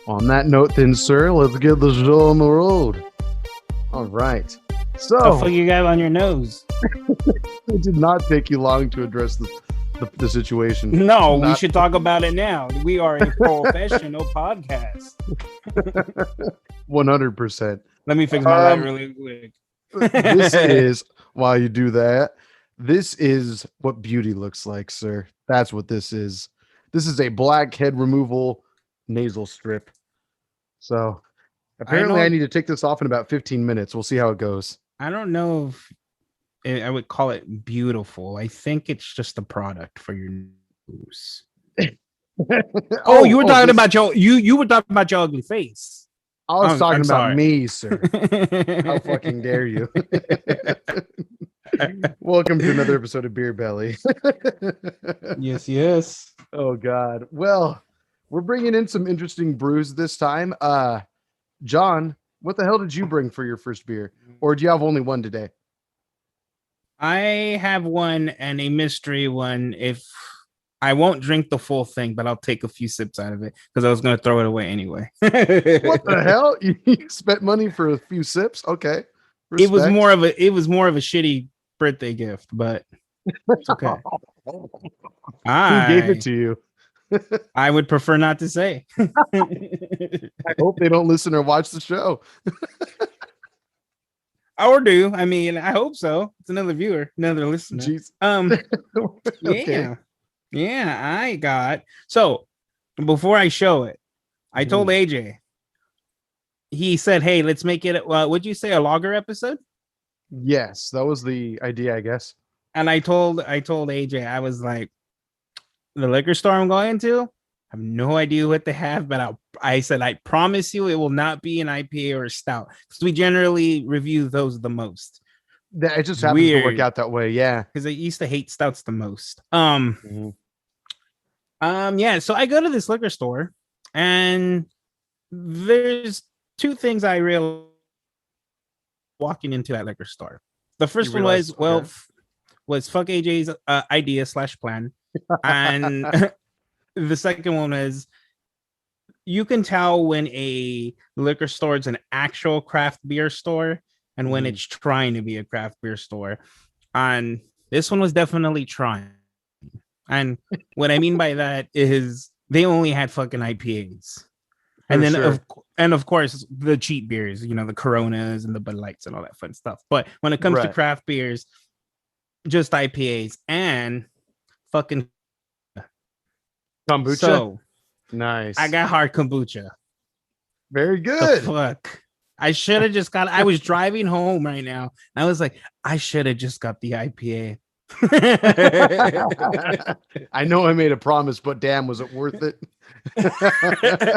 On that note, then, sir, let's get the show on the road. All right. So, the fuck you got on your nose? It did not take you long to address the situation. No, we should talk about it now. We are a professional podcast. 100%. Let me fix my light really quick. This is, while you do that, this is what beauty looks like, sir. That's what this is. This is a blackhead removal nasal strip. So apparently I need to take this off in about 15 minutes. We'll see how it goes. I don't know if I would call it beautiful. I think it's just a product for your nose. You were talking about you were talking about your ugly face. I was talking about me, sir. How fucking dare you? Welcome to another episode of Beer Belly. Yes. Oh God. Well, we're bringing in some interesting brews this time. John, what the hell did you bring for your first beer? Or do you have only one today? I have one and a mystery one. If I won't drink the full thing, but I'll take a few sips out of it because I was going to throw it away anyway. What the hell? You spent money for a few sips? Okay. Respect. It was more of a shitty birthday gift, but it's okay. Who gave it to you? I would prefer not to say. I hope they don't listen or watch the show. Or do. I mean, I hope so. It's another viewer, another listener. Jeez. Okay. Yeah, I got. So before I show it, I told AJ. He said, "Hey, let's make it. Would you say a lager episode?" Yes, that was the idea, I guess. And I told AJ, I was like, the liquor store I'm going to, I have no idea what they have, but I said, I promise you, it will not be an IPA or a stout because we generally review those the most. It just happens to work out that way, yeah. Because I used to hate stouts the most. Yeah. So I go to this liquor store, and there's two things I realized walking into that liquor store. The first one was fuck AJ's idea / plan, and the second one is you can tell when a liquor store is an actual craft beer store and when it's trying to be a craft beer store. And this one was definitely trying. And what I mean by that is they only had fucking IPAs. And then, of course, the cheap beers, the Coronas and the Bud Lights and all that fun stuff. But when it comes to craft beers, just IPAs and fucking kombucha. So nice. I got hard kombucha. Very good. The fuck. I should have just got. I was driving home right now. And I was like, I should have just got the IPA. I know I made a promise, but damn, was it worth it?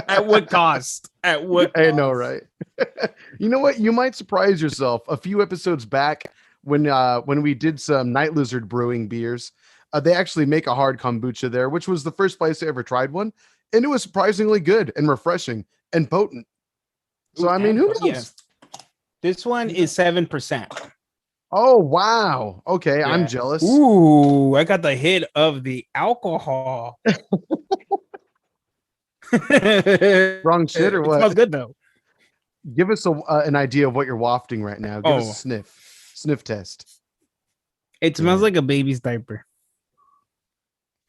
At what cost? At what cost? I know, right? You know what? You might surprise yourself. A few episodes back, when we did some Night Lizard Brewing beers, they actually make a hard kombucha there, which was the first place I ever tried one, and it was surprisingly good and refreshing and potent. So I mean, who knows? Yeah. This one is 7%. Oh wow! Okay, yeah. I'm jealous. Ooh, I got the hit of the alcohol. Wrong shit or what? It smells good though. Give us an idea of what you're wafting right now. Give us a sniff test. It smells like a baby's diaper.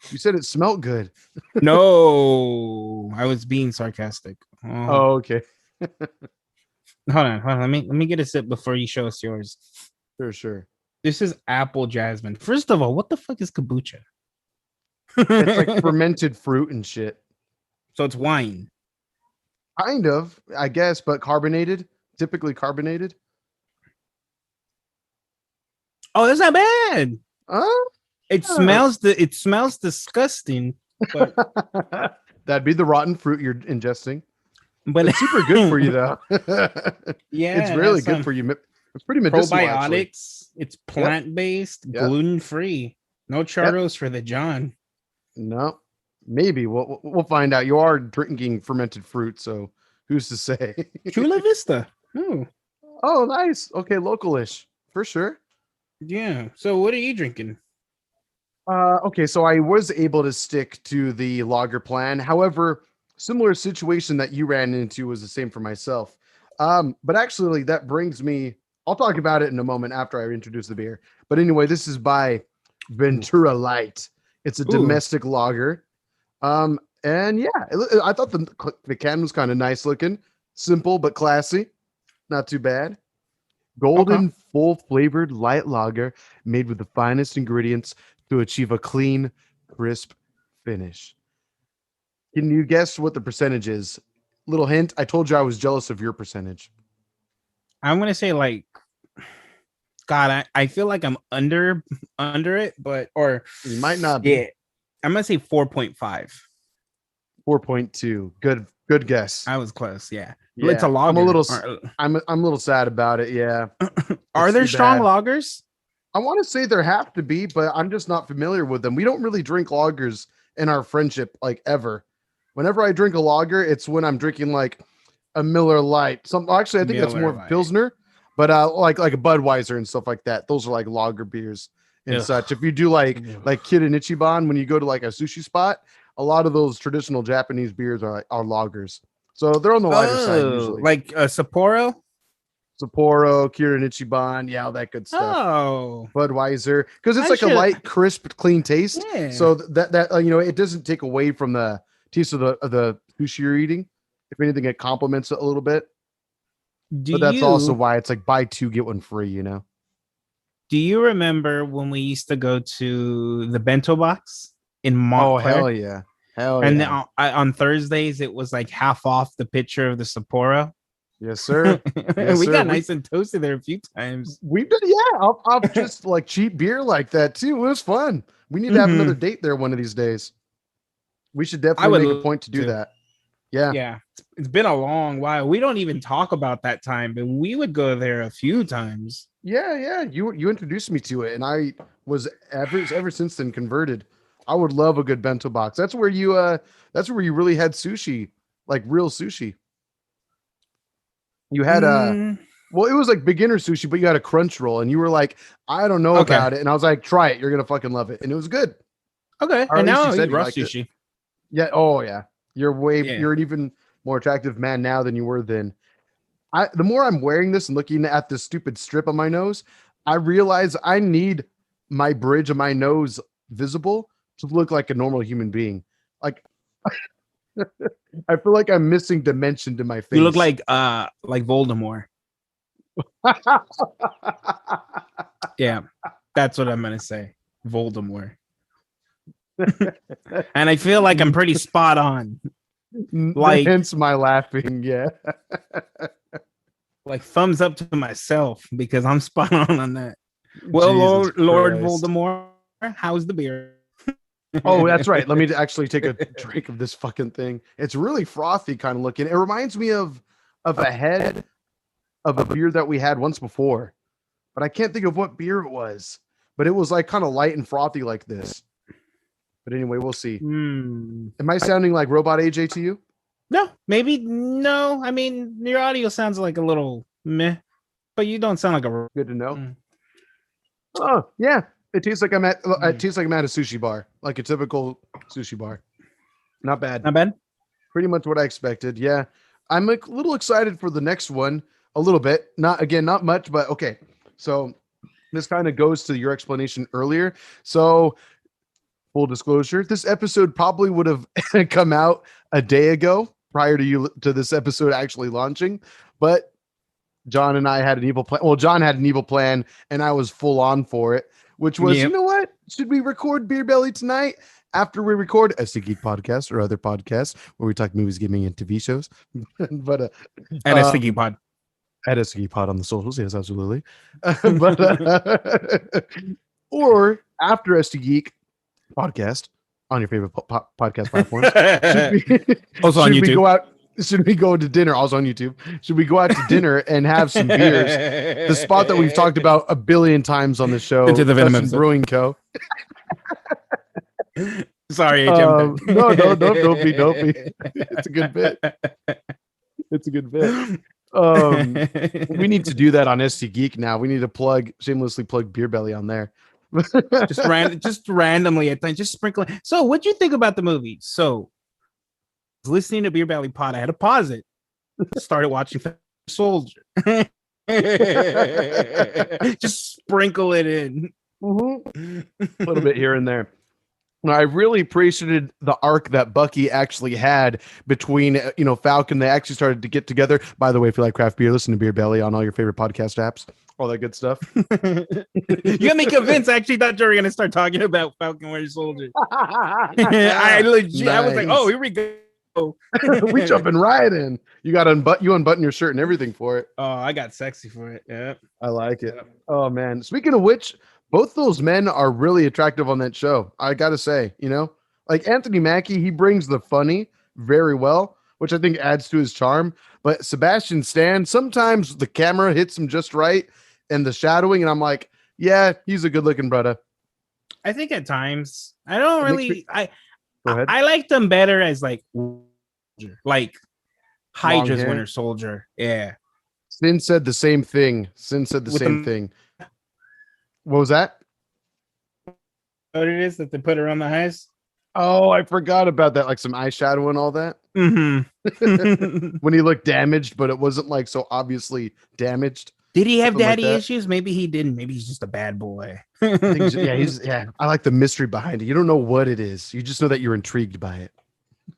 You said it smelled good. No, I was being sarcastic. Oh okay. Hold on. Let me get a sip before you show us yours. Sure. This is apple jasmine. First of all, what the fuck is kombucha? It's like fermented fruit and shit. So it's wine. Kind of, I guess, but carbonated. Typically carbonated. Oh, that's not bad. It smells disgusting. But that'd be the rotten fruit you're ingesting. But it's super good for you, though. Yeah, it's really good for you. It's pretty medicinal. Probiotics. Actually. It's plant-based, gluten-free. No charros for the John. No, maybe we'll find out. You are drinking fermented fruit, so who's to say? Chula Vista. Oh, nice. Okay, localish for sure. Yeah. So, what are you drinking? Okay, so I was able to stick to the lager plan. However, similar situation that you ran into was the same for myself. But actually, that brings me. I'll talk about it in a moment after I introduce the beer. But anyway, this is by Ooh. Ventura Light. It's a Ooh. domestic lager. And yeah, I thought the can was kind of nice looking, simple but classy, not too bad. Okay. Golden, full flavored light lager made with the finest ingredients to achieve a clean, crisp finish. Can you guess what the percentage is? Little hint, I told you I was jealous of your percentage. I'm gonna say like God, I feel like I'm under it, but or You might not be. yeah, I'm gonna say 4.5. 4.2. Good guess. I was close. Yeah, it's a Yeah. lager. I'm a little sad about it. Yeah. Are It's there too strong bad. lagers? I want to say there have to be, but I'm just not familiar with them. We don't really drink lagers in our friendship like ever. Whenever I drink a lager, it's when I'm drinking like a Miller Lite. Actually, I think that's more Miller of a Lite. Pilsner, but like a Budweiser and stuff like that. Those are like lager beers and Ugh. such. If you do like Kid and Ichiban, when you go to like a sushi spot, a lot of those traditional Japanese beers are lagers. So they're on the lighter side Oh, usually. like a Sapporo. Sapporo, Kirin Ichiban, yeah, all that good stuff. Oh, Budweiser, because it's I like a should. light, crisp, clean taste. Yeah. So that it doesn't take away from the taste of the sushi you're eating. If anything, it complements it a little bit. Do But that's also you why it's like buy two get one free. You know? do you remember when we used to go to the bento box in Oh Montclair? hell yeah, hell And then yeah, on Thursdays it was like half off the picture of the Sapporo. yes sir, yes We sir. got nice and toasted there a few times. We've done yeah. I'll just like cheap beer like that too. It was fun. We need to have another Mhm. date there one of these days. We should I definitely would make a love point to do to. that. Yeah. Yeah, it's been a long while. We don't even talk about that time, but we would go there a few times. Yeah, yeah. You introduced me to it, and I was ever since then converted. I would love a good bento box. That's where you really had sushi, like real sushi. You had a Mm, well, it was like beginner sushi, but you had a crunch roll, and you were like, I don't know okay, about it, and I was like, try it, you're gonna fucking love it, and it was good. okay. Or And at least now you I'll eat said you raw liked it. sushi. Yeah. Oh yeah. Yeah. You're an even more attractive man now than you were then. The more I'm wearing this and looking at this stupid strip on my nose, I realize I need my bridge of my nose visible to look like a normal human being. Like I feel like I'm missing dimension to my You look face. like Voldemort. Yeah, that's what I'm gonna say. Voldemort. And I feel like I'm pretty spot on. Like Hence my laughing. Yeah. like thumbs up to myself because I'm spot on that. Well, Jesus Lord Christ. Voldemort, how's the beer? Oh, that's right. Let me actually take a drink of this fucking thing. It's really frothy kind of looking. It reminds me of a head of a beer that we had once before, but I can't think of what beer it was. But it was like kind of light and frothy like this. But anyway, we'll see. Am I sounding like Robot AJ to you? No, maybe no. I mean, your audio sounds like a little meh, but you don't sound like a. Good to know. Mm. Oh yeah, it tastes like it Mm. tastes like I'm at a sushi bar, like a typical sushi bar. Not bad. Not bad. Pretty much what I expected. Yeah, I'm a little excited for the next one. A little bit. Not much, but okay. So this kind of goes to your explanation earlier. So full disclosure, this episode probably would have come out a day ago prior to this episode actually launching, but John and I had an evil plan. Well, John had an evil plan, and I was full on for it, which was, you Yep. know what? Should we record Beer Belly tonight after we record a Geek podcast or other podcasts where we talk movies, gaming, and TV shows? But And a sticky pod. at SG Pod on the socials, yes, absolutely. But or after SD Geek podcast on your favorite podcast platform, Also on should we YouTube. go out? Should we go to dinner? Also on YouTube. Should we go out to dinner and have some beers? The spot that we've talked about a billion times on the show, Into the Venom Custom episode. Brewing Co. Sorry, I jumped in. No, don't be. It's a good bit. It's a good bit. We need to do that on SC Geek now. We need to shamelessly plug Beer Belly on there. just randomly at times, just sprinkling. So, what'd you think about the movie? So, listening to Beer Belly Pod, I had to pause it. Started watching Soldier. Just sprinkle it in. A little bit here and there. I really appreciated the arc that Bucky actually had between, Falcon. They actually started to get together. By the way, if you like craft beer, listen to Beer Belly on all your favorite podcast apps, all that good stuff. You got me convinced. I actually thought you were going to start talking about Falcon Winter Soldier. I was like, oh, here we go. We jumping right in. You got unbutton your shirt and everything for it. Oh, I got sexy for it. Yeah, I like it. Oh man. Speaking of which, both those men are really attractive on that show. I gotta say, like Anthony Mackie, he brings the funny very well, which I think adds to his charm. But Sebastian Stan, sometimes the camera hits him just right and the shadowing, and I'm like, yeah, he's a good looking brother. I think at times I don't really. Go ahead. I like them better as like Hydra's Winter Soldier. Yeah. Sin said the same thing. What was that? What it is that they put around the eyes? Oh, I forgot about that. Like some eyeshadow and all that. Mm-hmm. When he looked damaged, but it wasn't like so obviously damaged. Did he have daddy issues? Maybe he didn't. Maybe he's just a bad boy. I like the mystery behind it. You don't know what it is. You just know that you're intrigued by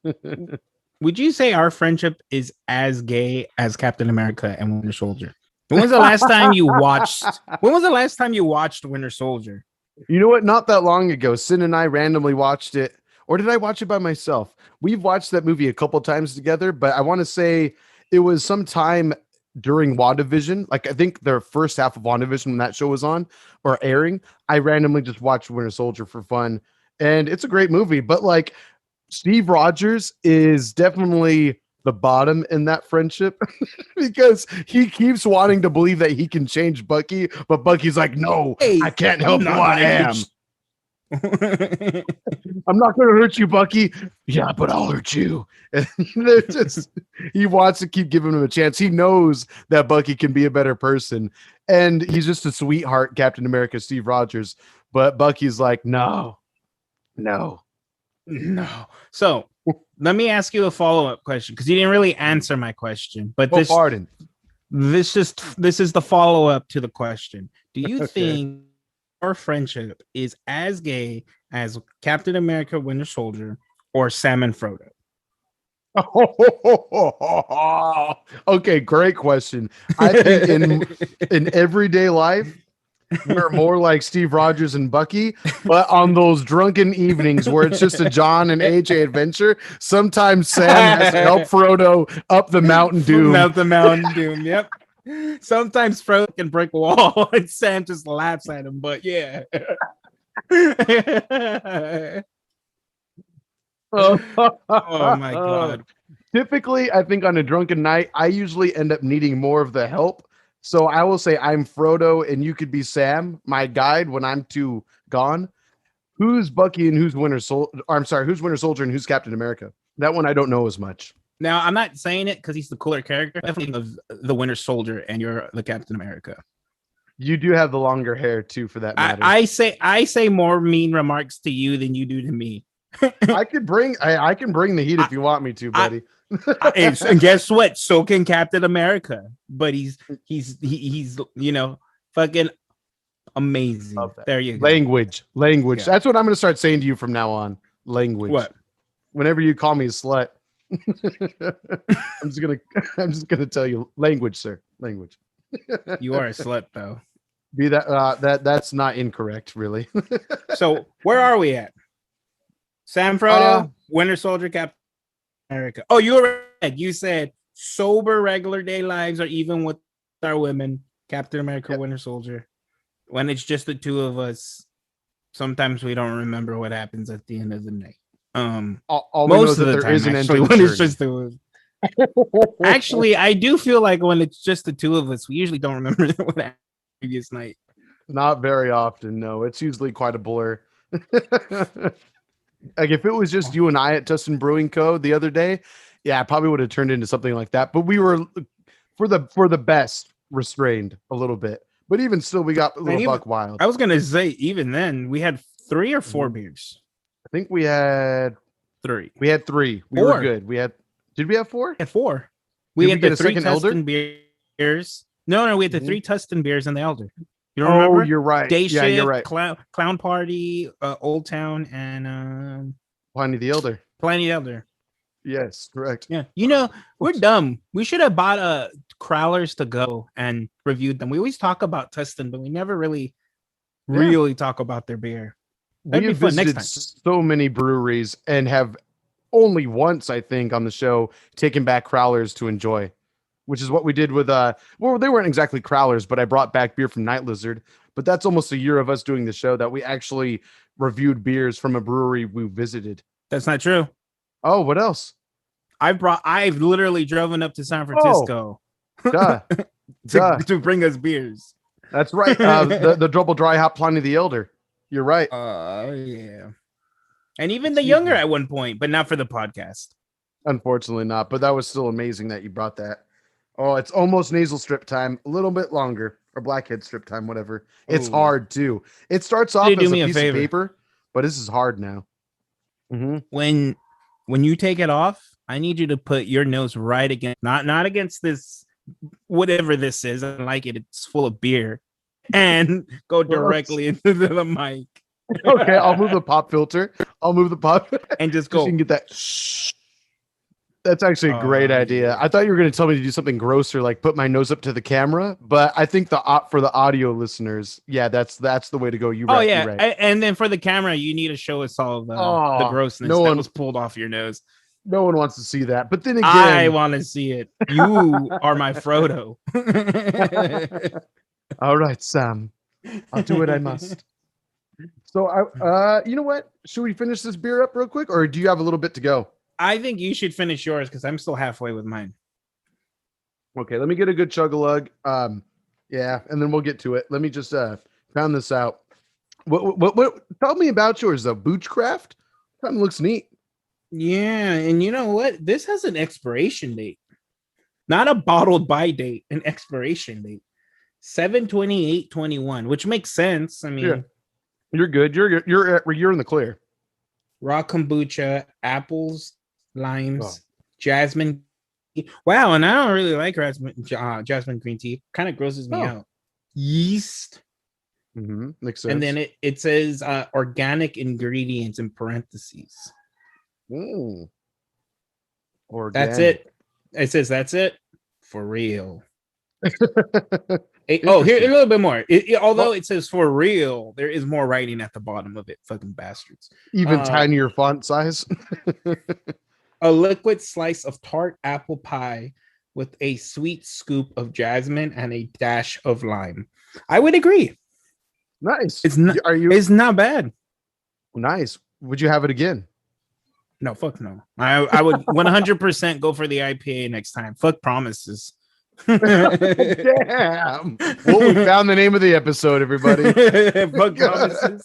it. Would you say our friendship is as gay as Captain America and Winter Soldier? When was the last time you watched Winter Soldier? You know what? Not that long ago, Sin and I randomly watched it. Or did I watch it by myself? We've watched that movie a couple times together, but I want to say it was sometime during WandaVision. Like I think the first half of WandaVision when that show was on or airing, I randomly just watched Winter Soldier for fun. And it's a great movie, but like Steve Rogers is definitely the bottom in that friendship because he keeps wanting to believe that he can change Bucky, but Bucky's like, no, I can't help who I am. I'm not going to hurt you, Bucky. Yeah, but I'll hurt you. And he wants to keep giving him a chance. He knows that Bucky can be a better person. And he's just a sweetheart, Captain America, Steve Rogers. But Bucky's like, no. So let me ask you a follow-up question because you didn't really answer my question. But this is the follow-up to the question. Do you think our friendship is as gay as Captain America, Winter Soldier, or Sam and Frodo? Okay, great question. I think in everyday life, we're more like Steve Rogers and Bucky, but on those drunken evenings where it's just a John and AJ adventure, sometimes Sam has to help Frodo up the Mountain Doom. Yep. Sometimes Frodo can break a wall and Sam just laughs at him, but yeah. Oh my God. Typically, I think on a drunken night, I usually end up needing more of the help. So I will say I'm Frodo and you could be Sam, my guide when I'm too gone. Who's Bucky and who's Winter Soldier? Who's Winter Soldier and who's Captain America? That one I don't know as much. Now, I'm not saying it because he's the cooler character. I'm thinking of the Winter Soldier and you're the Captain America. You do have the longer hair too, for that matter. I say more mean remarks to you than you do to me. I can bring the heat if you want me to, buddy. And guess what? So can Captain America, but he's fucking amazing. There you go. Language. Yeah. That's what I'm going to start saying to you from now on. Language. What? Whenever you call me a slut, I'm just gonna tell you language, sir. Language. You are a slut, though. Be that's not incorrect, really. So where are we at? Sam, Frodo, Winter Soldier, Captain America. Oh, you said sober regular day lives are even with our women, Captain America, Winter Soldier. When it's just the two of us, sometimes we don't remember what happens at the end of the night. Most of the time, actually, when it's just the actually, I do feel like when it's just the two of us, we usually don't remember what happened the previous night. Not very often, no. It's usually quite a blur. Like if it was just you and I at Tustin Brewing Co. the other day, yeah, I probably would have turned into something like that. But we were for the best restrained a little bit. But even still, we got a little Buck Wild. I was gonna say, even then, we had 3 or 4 beers. I think we had 3. We had 3. We were good. Did we have 4? At 4. We had the 3 Tustin beers. No, we had the 3 Tustin beers and the Elder. You don't remember? You're right. Day Shift, you're right. Clown Party, Old Town, and Pliny the Elder. Yes, correct. Yeah, we're dumb. We should have bought Crowlers to go and reviewed them. We always talk about Tustin, but we never really talk about their beer. That'd be fun next time. So many breweries and have only once, I think, on the show taken back Crowlers to enjoy, which is what we did with they weren't exactly Crowlers, but I brought back beer from Night Lizard. But that's almost a year of us doing the show that we actually reviewed beers from a brewery we visited. That's not true. Oh, what else? I've literally driven up to San Francisco to bring us beers. That's right. The double dry hop Pliny the Elder. You're right. Yeah. And even the younger at one point, but not for the podcast. Unfortunately not, but that was still amazing that you brought that. Oh, it's almost nasal strip time. A little bit longer, or blackhead strip time, whatever. It's hard too. It starts off as a piece of paper, but this is hard now. Mm-hmm. When you take it off, I need you to put your nose right against, not against this, whatever this is. I don't like it. It's full of beer, and go directly into the mic. Okay, I'll move the pop filter. And just go. So you can get that. That's actually a great idea. I thought you were going to tell me to do something grosser, like put my nose up to the camera. But I think for the audio listeners, that's the way to go. You're right. And then for the camera, you need to show us all the grossness that was pulled off your nose. No one wants to see that. But then again, I want to see it. You are my Frodo. All right, Sam. I'll do what I must. So, you know what? Should we finish this beer up real quick, or do you have a little bit to go? I think you should finish yours because I'm still halfway with mine. Okay, let me get a good chug-a-lug. And then we'll get to it. Let me just pound this out. What? Tell me about yours, though. Boochcraft? That looks neat. Yeah, and you know what? This has an expiration date, not a bottled by date, an expiration date. 7/28/21, which makes sense. I mean, you're good. You're in the clear. Raw kombucha, apples, limes, jasmine. Wow, and I don't really like jasmine green tea. Kind of grosses me out. Yeast. Makes sense. And then it says organic ingredients in parentheses. Organic. That's it. It says that's it for real. Here a little bit more. Although it says for real, there is more writing at the bottom of it. Fucking bastards. Even tinier font size. A liquid slice of tart apple pie with a sweet scoop of jasmine and a dash of lime. I would agree. Nice. It's not bad. Nice. Would you have it again? No, fuck no. I would 100% go for the IPA next time. Fuck promises. Damn. Well, we found the name of the episode, everybody. Fuck promises.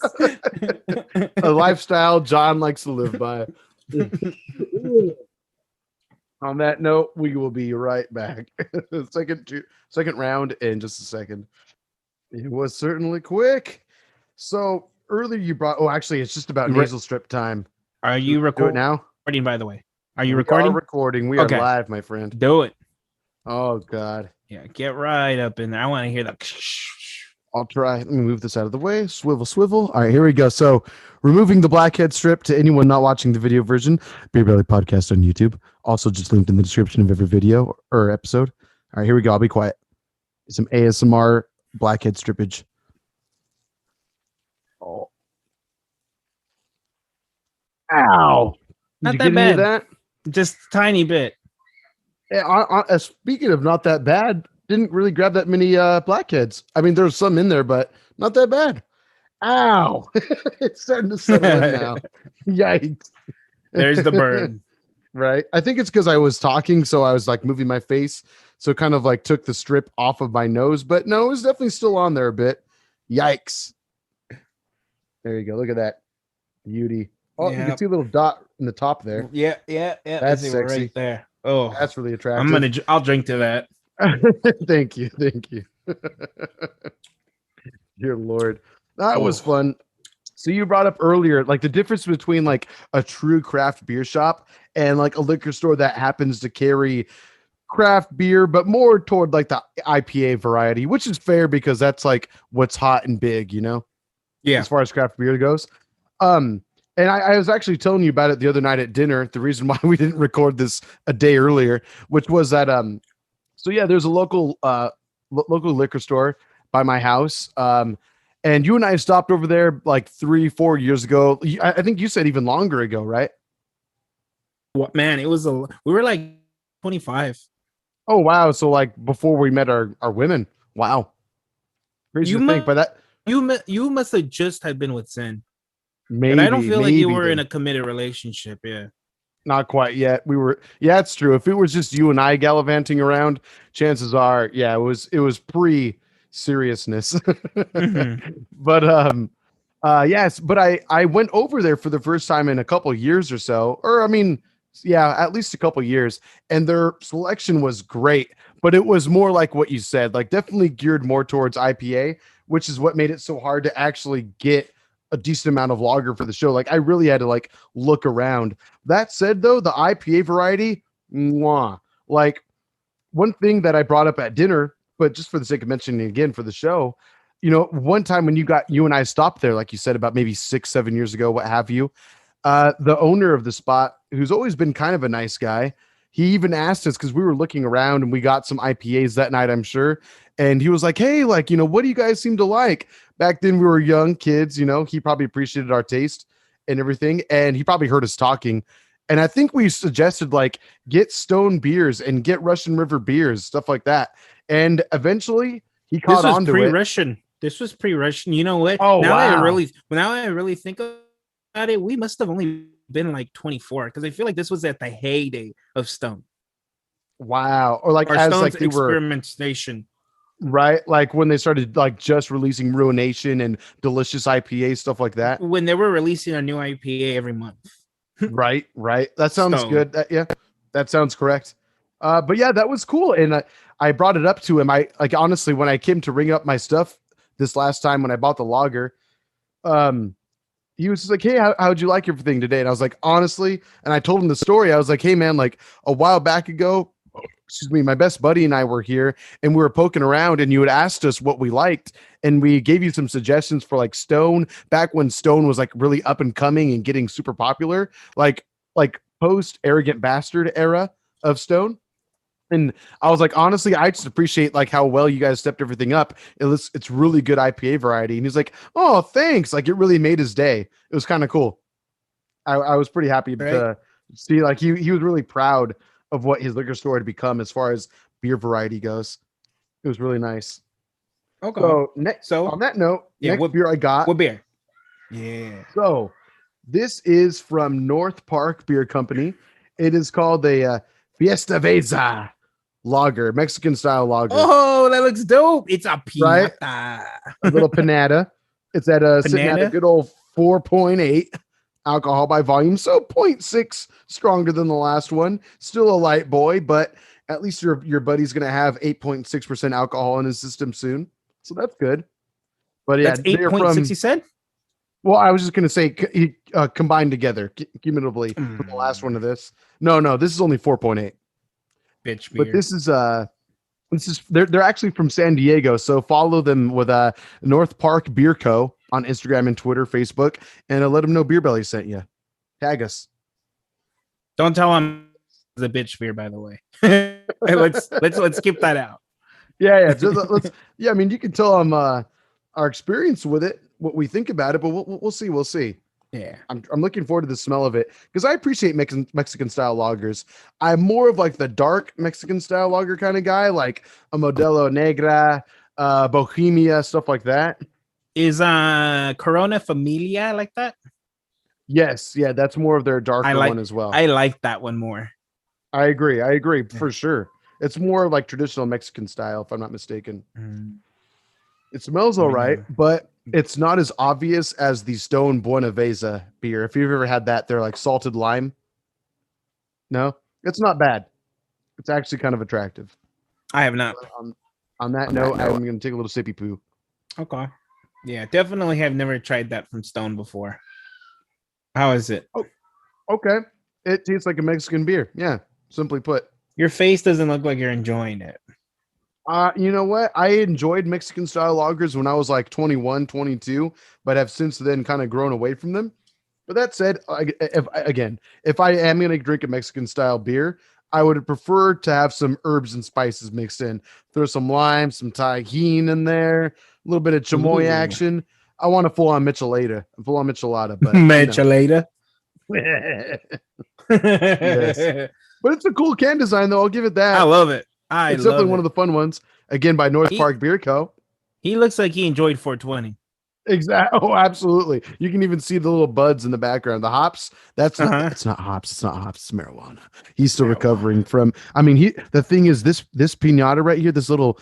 A lifestyle John likes to live by. On that note, we will be right back. Second round in just a second. It was certainly quick. So earlier you brought. Oh, actually, it's just about nasal strip time. Are you recording now? By the way, are you recording? We are recording. We are live, my friend. Do it. Oh God. Yeah, get right up in there. I want to hear that. I'll try. Let me move this out of the way. Swivel. All right, here we go. So, removing the blackhead strip to anyone not watching the video version, Beer Belly Podcast on YouTube. Also, just linked in the description of every video or episode. All right, here we go. I'll be quiet. Some ASMR blackhead strippage. Oh. Ow. Not that bad. That? Just tiny bit. Yeah, speaking of not that bad, didn't really grab that many blackheads. I mean, there's some in there, but not that bad. Ow. It's starting to settle in now. Yikes. There's the burn. Right. I think it's because I was talking, so I was like moving my face. So kind of like took the strip off of my nose, but no, it was definitely still on there a bit. Yikes. There you go. Look at that beauty. Oh, you can see a little dot in the top there. Yeah. That's sexy. Right there. Oh, that's really attractive. I'll drink to that. Thank you. Dear Lord. That was Oh, fun. So you brought up earlier, like the difference between like a true craft beer shop and like a liquor store that happens to carry craft beer, but more toward like the IPA variety, which is fair because that's like what's hot and big, you know, as yeah. far as craft beer goes. Um, and I was actually telling you about it the other night at dinner. The reason why we didn't record this a day earlier, which was that so yeah, there's a local liquor store by my house. And you and I stopped over there like 3, 4 years ago. I think you said even longer ago, right? What man? It was we were like 25. Oh wow. So like before we met our women. Wow. Crazy You to think, must but that you must have just had been with Sin. And I don't maybe, feel like you maybe were in then. a committed relationship. Yeah. Not quite yet. We were, yeah, it's true. If it was just you and I gallivanting around, chances are, yeah, it was pre seriousness. Mm-hmm. But yes, but I went over there for the first time in a couple years or so, or I mean, yeah, at least a couple years, and their selection was great, but it was more like what you said, like definitely geared more towards IPA, which is what made it so hard to actually get a decent amount of lager for the show. Like I really had to like look around. That said, though, the IPA variety, mwah. Like one thing that I brought up at dinner, but just for the sake of mentioning again for the show, one time when you and I stopped there, like you said, about maybe 6, 7 years ago, what have you, the owner of the spot, who's always been kind of a nice guy, he even asked us because we were looking around and we got some IPAs that night, I'm sure. And he was like, hey, like, what do you guys seem to like? Back then we were young kids, he probably appreciated our taste and everything. And he probably heard us talking. And I think we suggested like get Stone beers and get Russian River beers, stuff like that. And eventually he This caught was on to it. pre-Russian. This was pre-Russian. You know what? Oh, wow. Now that I really think about it, we must have only been like 24 because I feel like this was at the heyday of Stone Wow. Or like or as Stone's like they were experimentation right? Like when they started like just releasing Ruination and delicious IPA stuff like that. when they were releasing a new IPA every month. Right, right. That sounds Stone. good. Yeah, that sounds correct. But yeah, that was cool, and I brought it up to him. I like honestly when I came to ring up my stuff this last time when I bought the lager, um, he was just like, "Hey, how'd you like everything today?" And I was like, "Honestly," and I told him the story. I was like, "Hey, man, like a while back ago, excuse me, my best buddy and I were here and we were poking around and you had asked us what we liked and we gave you some suggestions for like Stone back when Stone was like really up and coming and getting super popular, like post Arrogant Bastard era of Stone." And I was like, honestly, I just appreciate like how well you guys stepped everything up. It's really good IPA variety. And he's like, oh, thanks. Like it really made his day. It was kind of cool. I was pretty happy Right? to see like he was really proud of what his liquor store had become as far as beer variety goes. It was really nice. Okay. So So on that note, yeah, next beer I got. what beer? Yeah. So this is from North Park Beer Company. It is called a Fiesta Veza lager, Mexican style lager, Oh, that looks dope. It's a right? pinata. A little panada. It's at sitting at a Banana. good old 4.8 alcohol by volume, so zero point 0.6 stronger than the last one. Still a light boy, but at least your buddy's gonna have 8.6% alcohol in his system soon, so that's good. But yeah, That's they're 8.6, from. you said? Well, I was just gonna say combined together cumulatively from the last one Mm, of this. No, this is only 4.8. bitch But beer. this is they're actually from San Diego, so follow them with North Park Beer Co. on Instagram and Twitter, Facebook, and let them know Beer Belly sent you. Tag us. Don't tell him it's a bitch beer, by the way. Let's skip that out. Yeah. Let's. Yeah, I mean, you can tell them our experience with it, what we think about it, but we'll see. We'll see. Yeah. I'm looking forward to the smell of it because I appreciate Mexican style lagers. I'm more of like the dark Mexican style lager kind of guy, like a Modelo Negra, Bohemia, stuff like that. Is Corona Familia like that? Yes, yeah, that's more of their I darker one like as well. I like that one more. I agree for sure. It's more like traditional Mexican style, if I'm not mistaken. Mm, It smells let all me right, know. but it's not as obvious as the Stone Buenaveza beer. If you've ever had that, they're like salted lime. No, it's not bad. It's actually kind of attractive. I have not. On that note, I'm going to take a little sippy poo. Okay. Yeah, definitely have never tried that from Stone before. How is it? Oh, okay. It tastes like a Mexican beer. Yeah, simply put. Your face doesn't look like you're enjoying it. You know what? I enjoyed Mexican style lagers when I was like 21, 22, but have since then kind of grown away from them. But that said, if I am going to drink a Mexican style beer, I would prefer to have some herbs and spices mixed in. Throw some lime, some tajin in there, a little bit of chamoy Ooh. action. I want a full on michelada, but Michelada. yes. But it's a cool can design, though. I'll give it I that. love it. I It's love definitely one it. of the fun ones. Again, by North He, Park Beer Co. he looks like he enjoyed 420. Exactly. Oh, absolutely. You can even see the little buds in the background. The hops. That's not. Uh-huh. It's not hops. It's not hops. It's marijuana. He's still recovering Marijuana. from. I mean, he. The thing is, this pinata right here, this little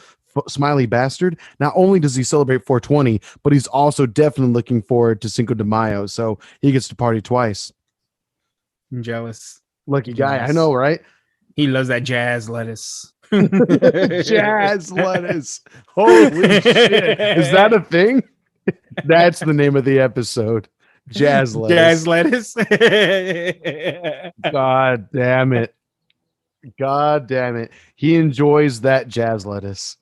smiley bastard. Not only does he celebrate 420, but he's also definitely looking forward to Cinco de Mayo. So he gets to party twice. I'm jealous. Lucky guy. I Jealous. know, right? He loves that jazz lettuce. Jazz lettuce. Holy shit! Is that a thing? That's the name of the episode. Jazz lettuce. Jazz lettuce. God damn it. God damn it. He enjoys that jazz lettuce.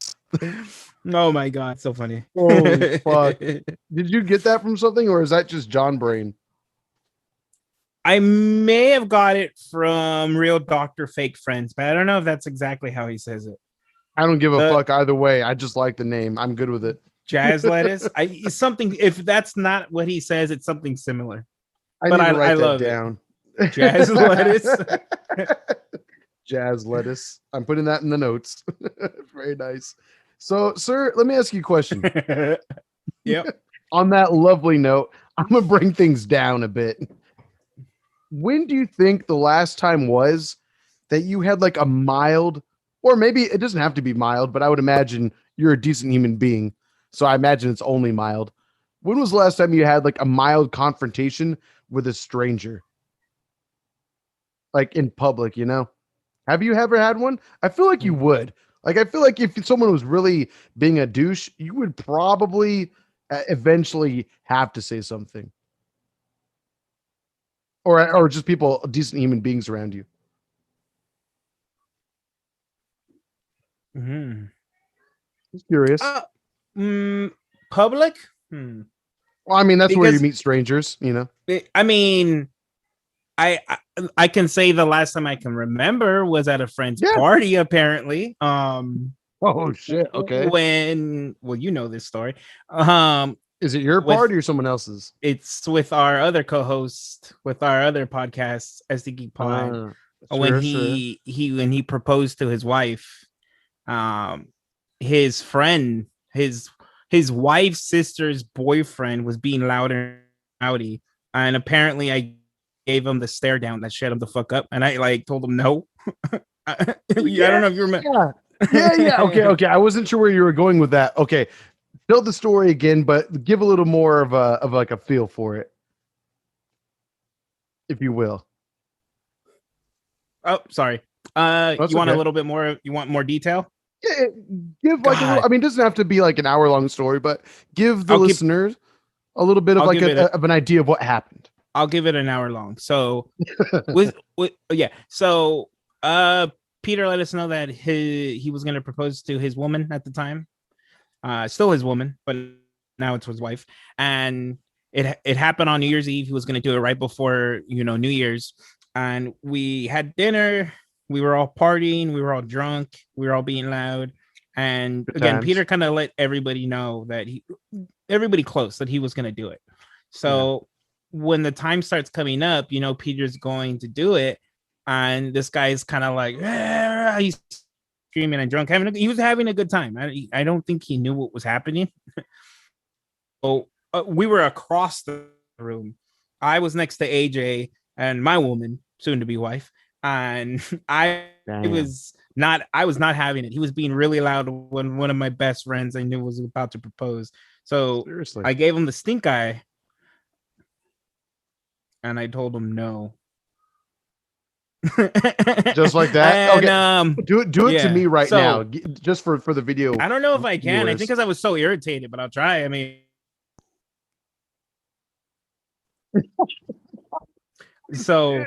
Oh my god, so funny. Holy fuck. Did you get that from something or is that just John Brain? I may have got it from Real Doctor Fake Friends, but I don't know if that's exactly how he says it. I don't give a fuck either way. I just like the name. I'm good with it. Jazz lettuce. It's something. If that's not what he says, it's something similar. I But need to write I that love down. it. Jazz lettuce. Jazz lettuce. I'm putting that in the notes. Very nice. So, sir, let me ask you a question. Yep. On that lovely note, I'm gonna bring things down a bit. When do you think the last time was that you had like a mild, or maybe it doesn't have to be mild, but I would imagine you're a decent human being, so I imagine it's only mild. When was the last time you had like a mild confrontation with a stranger? Like in public, you know? Have you ever had one? I feel like you would. Like, I feel like if someone was really being a douche, you would probably eventually have to say something. Or just people, decent human beings around you. Mm-hmm. Just curious. Public? Well, I mean, that's where you meet strangers, you know? I mean, I can say the last time I can remember was at a friend's party, apparently. Oh shit. Okay. Well, you know this story. Is it your party or someone else's? It's with our other co-host, with our other podcast, SD Geek Pod. When he proposed to his wife, his friend, his wife's sister's boyfriend was being loud and rowdy, and apparently I gave him the stare down that shut him the fuck up, and I like told him no. I don't know if you remember. Yeah. Okay. I wasn't sure where you were going with that. Okay, tell the story again, but give a little more of a feel for it, if you will. Oh, sorry. You want a little bit more? You want more detail? Yeah, give like a little, I mean, it doesn't have to be like an hour-long story, but give the listeners a little bit of like of an idea of what happened. I'll give it an hour long. So, So, Peter let us know that he was going to propose to his woman at the time. Still his woman, but now it's his wife. And it happened on New Year's Eve. He was going to do it right before, New Year's. And we had dinner. We were all partying. We were all drunk. We were all being loud. And again, Peter kind of let everybody know that everybody close that he was going to do it. So when the time starts coming up, Peter's going to do it. And this guy's kind of like, he's screaming and drunk. He was having a good time. I don't think he knew what was happening. So we were across the room. I was next to AJ and my woman, soon to be wife. And I was not having it. He was being really loud when one of my best friends I knew was about to propose. So seriously, I gave him the stink eye. And I told him no. Just like that. And, okay. Do it to me right now, just for the video. I don't know if I can. I think because I was so irritated, but I'll try. I mean, So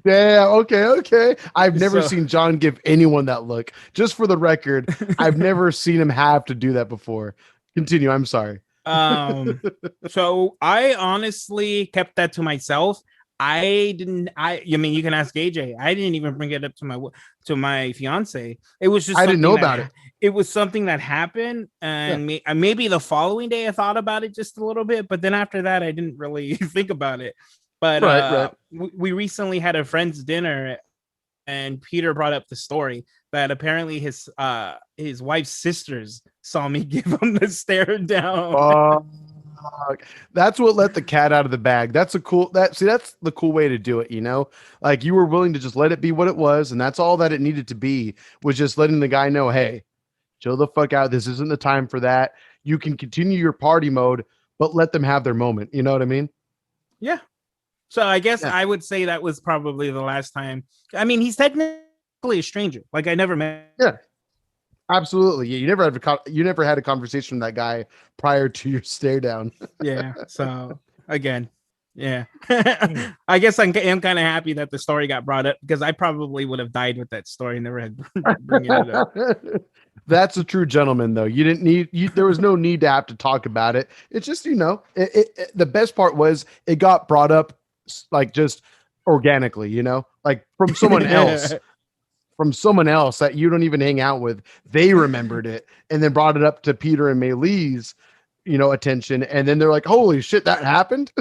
Yeah, okay. I've never so seen John give anyone that look. Just for the record, I've never seen him have to do that before. Continue. I'm sorry. um so I honestly kept that to myself. I didn't I mean you can ask AJ. I didn't even bring it up to my fiance. It was just I didn't know something about it. it was something that happened, Yeah. and maybe the following day I thought about it just a little bit, but then after that I didn't really think about it. But Right. we recently had a friend's dinner, and Peter brought up the story that apparently his wife's sisters saw me give him the stare down. Oh, that's what let the cat out of the bag. That's that's the cool way to do it, you know? Like you were willing to just let it be what it was, and that's all that it needed to be, was just letting the guy know, hey, chill the fuck out. This isn't the time for that. You can continue your party mode, but let them have their moment. You know what I mean? Yeah. So I guess Yeah. I would say that was probably the last time. I mean, he's technically a stranger. Like I never met. Yeah. Absolutely. Yeah, you never had a conversation with that guy prior to your stare down. Yeah. So again, yeah. I guess I'm kind of happy that the story got brought up because I probably would have died with that story and never had bringing it up. That's a true gentleman, though. You didn't need you. There was no need to have to talk about it. It's just the best part was it got brought up like just organically, like from someone else that you don't even hang out with. They remembered it and then brought it up to Peter and Maylee's, attention, and then they're like, "Holy shit, that happened!"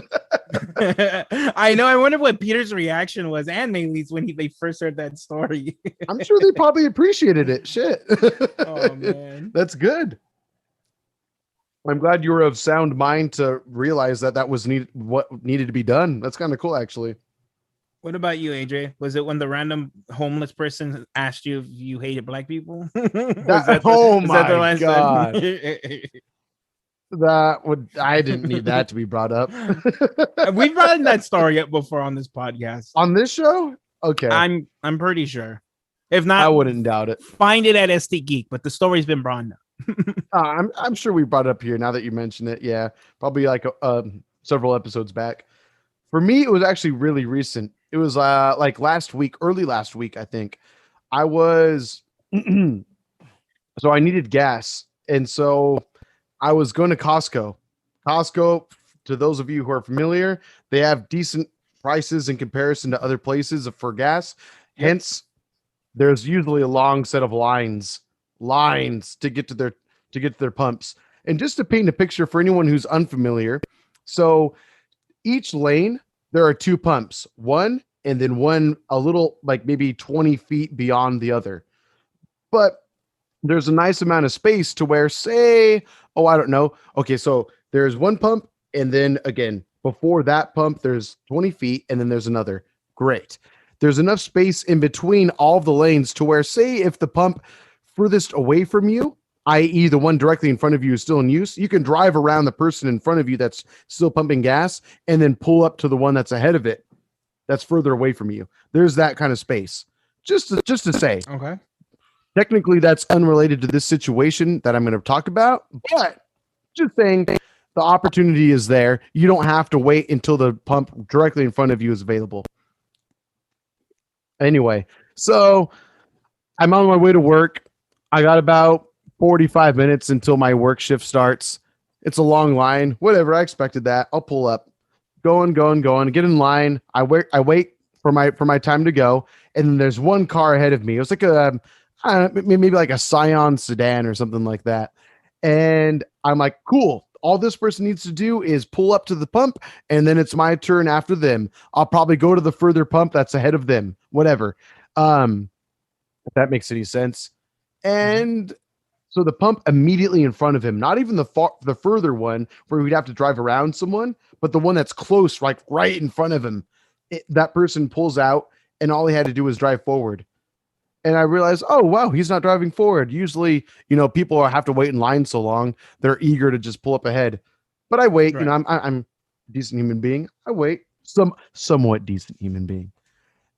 I know. I wonder what Peter's reaction was, and Maylee's when they first heard that story. I'm sure they probably appreciated it. Shit. Oh man, That's good. I'm glad you were of sound mind to realize that was what needed to be done. That's kind of cool, actually. what about you, AJ? Was it when the random homeless person asked you if you hated black people? Oh was that the my last god, time? I didn't need that to be brought up. We've brought that story up before on this podcast. On this show. Okay, I'm pretty sure. If I not, wouldn't doubt it. find it at ST Geek. But the story's been brought up. I'm sure we brought it up here now that you mention it. Yeah, probably like several episodes back. For me, it was actually really recent. It was like early last week, I think. I was so I needed gas, and so I was going to Costco. Costco, to those of you who are familiar, they have decent prices in comparison to other places for gas. Yep. Hence, there's usually a long set of lines to get to their pumps. And just to paint a picture for anyone who's unfamiliar, so each lane there are two pumps, one and then one a little like maybe 20 feet beyond the other. But there's a nice amount of space to where, say, oh, I don't know. Okay, so there's one pump, and then again, before that pump, there's 20 feet, and then there's another. Great. There's enough space in between all of the lanes to where, say, if the pump furthest away from you, i.e., the one directly in front of you is still in use, you can drive around the person in front of you that's still pumping gas and then pull up to the one that's ahead of it that's further away from you. There's that kind of space. Just to say. Okay. Technically, that's unrelated to this situation that I'm going to talk about, but just saying the opportunity is there. You don't have to wait until the pump directly in front of you is available. Anyway, so I'm on my way to work. I got about 45 minutes until my work shift starts. It's a long line. Whatever. I expected that. I'll pull up. Going, get in line. I wait for my time to go. And then there's one car ahead of me. It was like maybe like a Scion sedan or something like that. And I'm like, cool. All this person needs to do is pull up to the pump, and then it's my turn after them. I'll probably go to the further pump that's ahead of them. Whatever. If that makes any sense. And so the pump immediately in front of him, not even the further one where we'd have to drive around someone, but the one that's close, like right in front of him. That person pulls out, and all he had to do was drive forward. And I realized, oh, wow, he's not driving forward. Usually, people have to wait in line so long. They're eager to just pull up ahead. But I wait. Right. I'm a decent human being. I wait. Somewhat decent human being.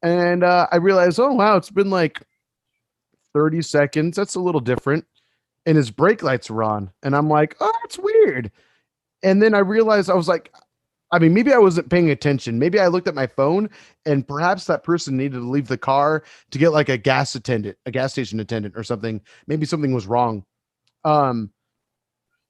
And I realized, oh, wow, it's been like 30 seconds. That's a little different. And his brake lights were on. And I'm like, oh, that's weird. And then I realized, I was like, I mean, maybe I wasn't paying attention. Maybe I looked at my phone and perhaps that person needed to leave the car to get like a gas attendant, a gas station attendant or something. Maybe something was wrong. Um,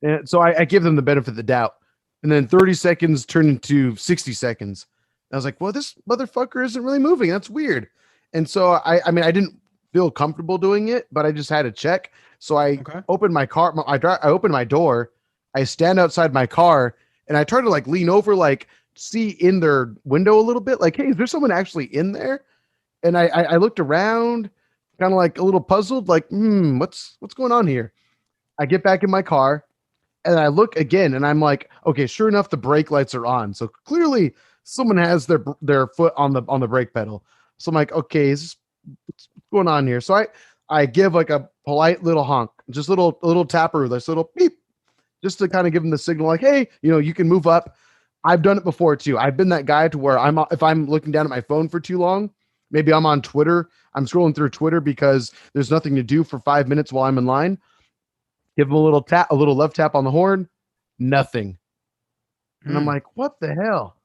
and so I give them the benefit of the doubt. And then 30 seconds turned into 60 seconds. I was like, well, this motherfucker isn't really moving. That's weird. And so I mean, I didn't feel comfortable doing it, but I just had to check. So I opened my car. I opened my door. I stand outside my car and I try to like lean over, like see in their window a little bit. Like, hey, is there someone actually in there? And I looked around, kind of like a little puzzled, like, what's going on here? I get back in my car and I look again and I'm like, okay, sure enough, the brake lights are on. So clearly someone has their foot on the brake pedal. So I'm like, okay, what's going on here? So I give like a polite little honk, just little tapper, this little beep, just to kind of give them the signal, like, hey, you can move up. I've done it before too. I've been that guy to where if I'm looking down at my phone for too long, maybe I'm on Twitter, I'm scrolling through Twitter because there's nothing to do for 5 minutes while I'm in line. Give them a little tap, a little left tap on the horn, nothing. And I'm like, what the hell?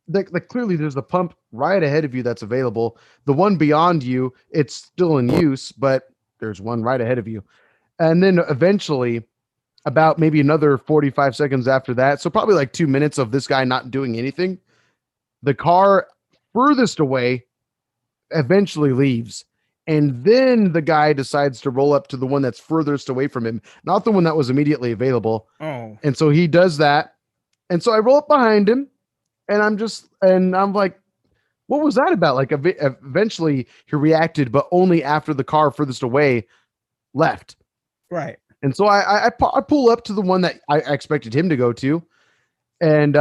Like clearly there's a pump right ahead of you that's available. The one beyond you, it's still in use, but there's one right ahead of you. And then eventually, about maybe another 45 seconds after that, so probably like 2 minutes of this guy not doing anything, the car furthest away eventually leaves. And then the guy decides to roll up to the one that's furthest away from him, not the one that was immediately available. Oh. And so he does that. And so I roll up behind him and I'm like, what was that about? Like eventually he reacted, but only after the car furthest away left. Right. And so I pull up to the one that I expected him to go to. And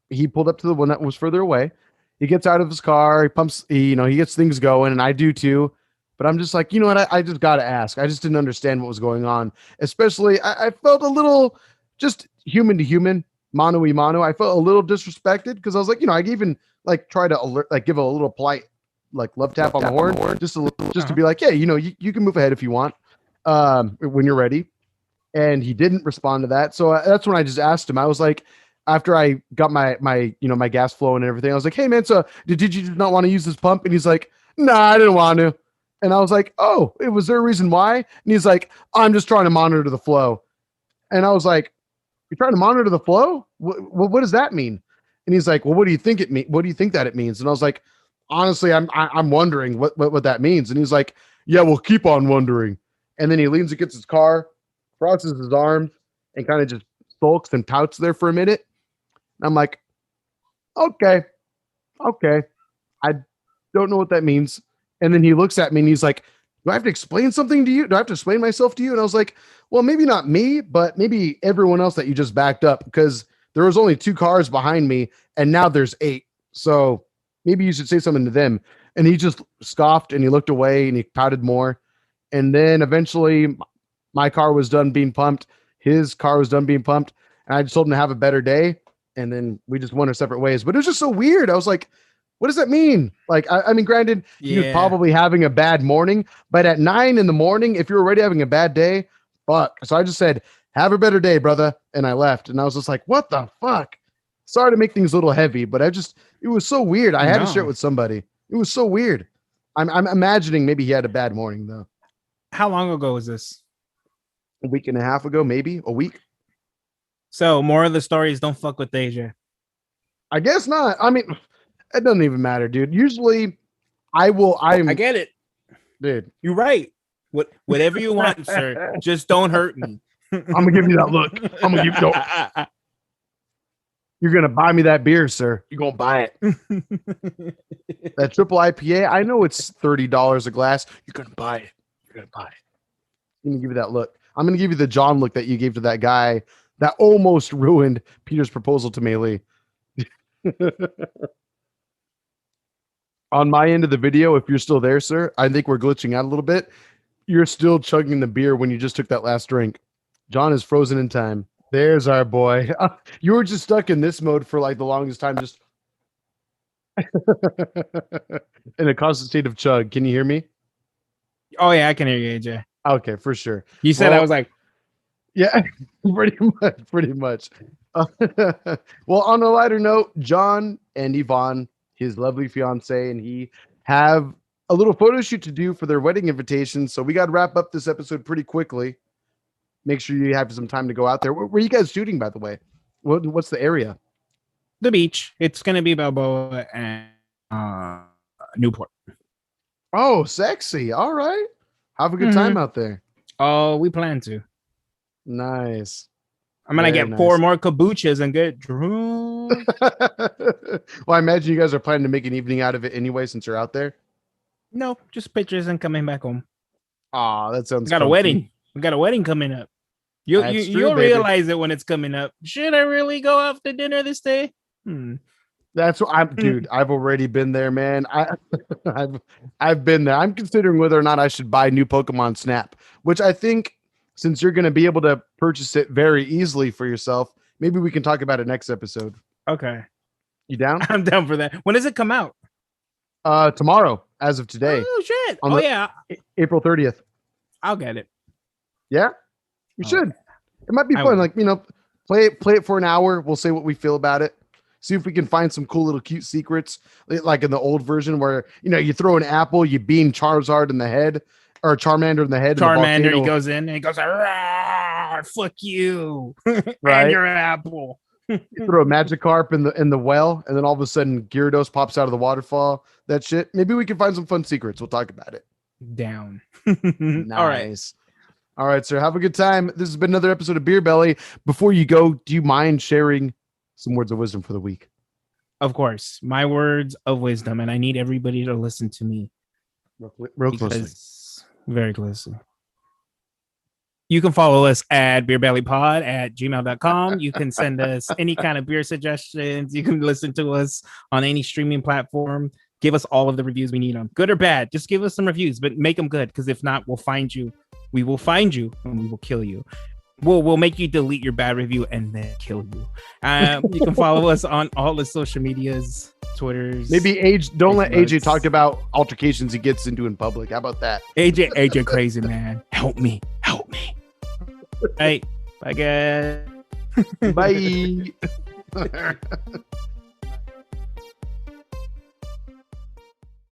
he pulled up to the one that was further away. He gets out of his car, he pumps, he gets things going, and I do too. But I'm just like, you know what? I just got to ask. I just didn't understand what was going on. Especially, I felt a little just human to human, mano y mano. I felt a little disrespected because I was like, I even like try to alert, like give a little polite, like love tap on the horn, just to be like, yeah, you can move ahead if you want, when you're ready. And he didn't respond to that. So that's when I just asked him. I was like, after I got my my gas flowing and everything, I was like, hey man, so did you just not want to use this pump? And he's like, nah, I didn't want to. And I was like, oh, was there a reason why? And he's like, I'm just trying to monitor the flow. And I was like, you're trying to monitor the flow? What does that mean? And he's like, well, what do you think it mean? What do you think that it means? And I was like, honestly, I'm wondering what that means. And he's like, yeah, we'll keep on wondering. And then he leans against his car, crosses his arms, and kind of just sulks and pouts there for a minute. I'm like, okay. I don't know what that means. And then he looks at me and he's like, do I have to explain something to you? Do I have to explain myself to you? And I was like, well, maybe not me, but maybe everyone else that you just backed up, because there was only 2 cars behind me and now there's 8. So maybe you should say something to them. And he just scoffed and he looked away and he pouted more. And then eventually my car was done being pumped. His car was done being pumped. And I just told him to have a better day. And then we just went our separate ways. But it was just so weird. I was like, what does that mean? Like, I mean, granted, he was probably having a bad morning, but at 9 a.m, if you're already having a bad day, fuck. So I just said, have a better day, brother. And I left. And I was just like, what the fuck? Sorry to make things a little heavy, but it was so weird. I had to share it with somebody. It was so weird. I'm imagining maybe he had a bad morning though. How long ago was this? A week and a half ago, maybe a week. So more of the stories, don't fuck with Asia. I guess not. I mean, it doesn't even matter, dude. Usually I get it. Dude. You're right. Whatever you want, sir. Just don't hurt me. I'm gonna give you that look. I'm gonna give you You're gonna buy me that beer, sir. You're gonna buy it. That triple IPA, I know it's $30 a glass. You're gonna buy it. You're gonna buy it. I'm gonna give you that look. I'm gonna give you the John look that you gave to that guy that almost ruined Peter's proposal to Mei Lee. On my end of the video, if you're still there, sir, I think we're glitching out a little bit. You're still chugging the beer when you just took that last drink. John is frozen in time. There's our boy. You were just stuck in this mode for like the longest time, just in a constant state of chug. Can you hear me? Oh yeah, I can hear you, AJ. Okay, for sure. You said I was like, yeah, pretty much. Well, on a lighter note, John and Yvonne, his lovely fiance, and he have a little photo shoot to do for their wedding invitation. So we got to wrap up this episode pretty quickly. Make sure you have some time to go out there. Where are you guys shooting, by the way? What's the area? The beach. It's gonna be Balboa and Newport. Oh, sexy. All right. Have a good time out there. Oh, we plan to. Nice. I'm gonna get 4 more kombuchas and get drunk. Well, I imagine you guys are planning to make an evening out of it anyway, since you're out there. No, just pictures and coming back home. Ah, that sounds. We got a wedding. We got a wedding coming up. You'll realize it when it's coming up. Should I really go out to dinner this day? That's what I'm, dude. I've already been there, man. I've been there. I'm considering whether or not I should buy new Pokemon Snap, which I think, since you're going to be able to purchase it very easily for yourself, maybe we can talk about it next episode. Okay. You down? I'm down for that. When does it come out? Tomorrow, as of today. Oh shit! Yeah, April 30th. I'll get it. Yeah, you should. It might be fun. Like, play it for an hour. We'll say what we feel about it. See if we can find some cool little cute secrets, like in the old version where you throw an apple, you beam Charizard in the head, or Charmander in the head. Charmander, he goes in and he goes, "Fuck you, right? And your apple." You throw a Magikarp in the well, and then all of a sudden Gyarados pops out of the waterfall. That shit. Maybe we can find some fun secrets. We'll talk about it. Down. Nice. All right, sir. Have a good time. This has been another episode of Beer Belly. Before you go, do you mind sharing some words of wisdom for the week? Of course. My words of wisdom, and I need everybody to listen to me. Real closely. Very closely. You can follow us at beerbellypod@gmail.com. You can send us any kind of beer suggestions. You can listen to us on any streaming platform. Give us all of the reviews we need them, good or bad. Just give us some reviews, but make them good, because if not, we'll find you. We will find you and we will kill you. We'll make you delete your bad review and then kill you. You can follow us on all the social medias, Twitters. Maybe don't let AJ talk about altercations he gets into in public. How about that? AJ crazy, man. Help me. Hey, bye guys. Bye.